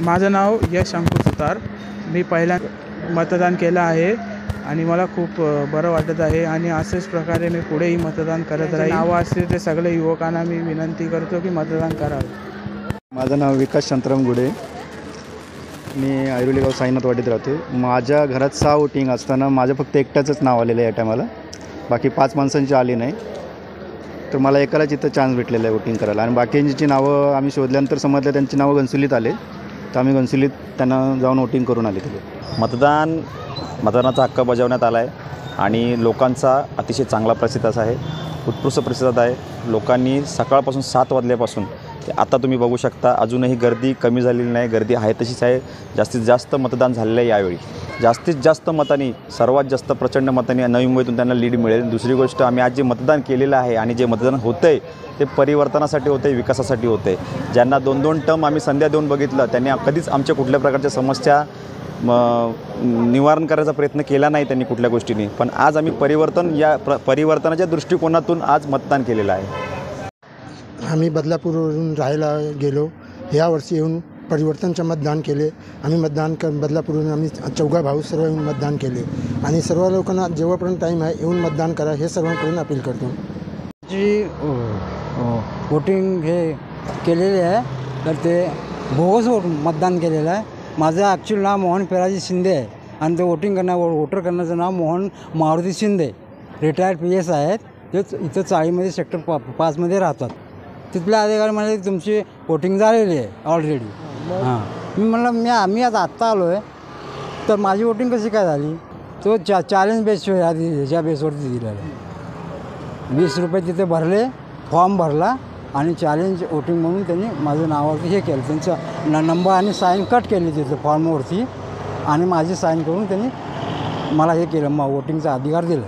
माझं नाव यश अंकुर सुतार। मी पहिला मतदान केलं आहे आणि मला खूप बरं वाटत आहे आणि असेच प्रकारे मी पुढेही मतदान करत राहीन। नाव असतील ते सगळे युवकांना मी विनंती करतो की मतदान करावे। माझं नाव विकास शांताराम गुडे। मी ऐरोली गाव साईनाथवाडीत राहतो। माझ्या घरात 6 वोटिंग असताना माझं फक्त एकट्याचंच नाव आलेलं आहे या टायमाला, बाकी 5 माणसांची आली नाही। तर मला एकालाच इथं चान्स भेटलेला आहे वोटिंग करायला आणि बाकींची नावं आम्ही शोधल्यानंतर समजलं त्यांची नावं घनसोलीत आले, तर आम्ही घनसोलीत त्यांना जाऊन वोटिंग करून आले। मतदानाचा हक्क बजावण्यात आला आहे आणि लोकांचा अतिशय चांगला प्रतिसाद आहे, उत्कृष्ट प्रतिसाद आहे। लोकांनी सकाळपासून 7 वाजल्यापासून ते आता तुम्ही बघू शकता, अजूनही गर्दी कमी झालेली नाही, गर्दी आहे तशीच आहे। जास्तीत जास्त मतदान झालेलं आहे यावेळी। जास्तीत जास्त मतांनी, सर्वात जास्त प्रचंड मतांनी नवी मुंबईतून त्यांना लीड मिळेल। दुसरी गोष्ट, आम्ही आज जे मतदान केलेलं आहे आणि जे मतदान होतं आहे ते परिवर्तनासाठी होतं आहे, विकासासाठी होतं आहे। ज्यांना 2-2 टर्म आम्ही संध्या देऊन बघितलं, त्यांनी कधीच आमच्या कुठल्या प्रकारच्या समस्या निवारण करायचा प्रयत्न केला नाही त्यांनी कुठल्या गोष्टींनी, पण आज आम्ही परिवर्तनाच्या दृष्टिकोनातून आज मतदान केलेलं आहे। आम्ही बदलापूरवरून राहायला गेलो, यावर्षी येऊन परिवर्तनचं मतदान केले। आम्ही बदलापूरवरून आम्ही 4 भाऊ सर्व येऊन मतदान केले आणि सर्व लोकांना जेव्हापर्यंत टाईम आहे येऊन मतदान करा हे सर्वांकडून अपील करतो। जी वोटिंग हे केलेले आहे, तर ते बोगस मतदान केलेलं आहे। माझं ॲक्च्युअल नाव मोहन पेराजी शिंदे आहे आणि ते वोटर करण्याचं नाव मोहन मारुती शिंदे, रिटायर्ड PS आहेत। ते इथं चाळीमध्ये सेक्टर 5मध्ये राहतात। तिथल्या अधिकारी म्हणाले की तुमची वोटिंग झालेली आहे ऑलरेडी। मी म्हणलं आम्ही आता आत्ता आलो आहे, तर माझी वोटिंग कशी काय झाली? तो चॅलेंज बेस ह्याच्या बेसवरती दिलेला आहे। 20 रुपये तिथे भरले, फॉर्म भरला आणि चॅलेंज वोटिंग म्हणून त्यांनी माझं नावावरती हे केलं, त्यांचं नंबर आणि साईन कट केली तिथे फॉर्मवरती आणि माझी साईन करून त्यांनी मला हे केलं, मग वोटिंगचा अधिकार दिला।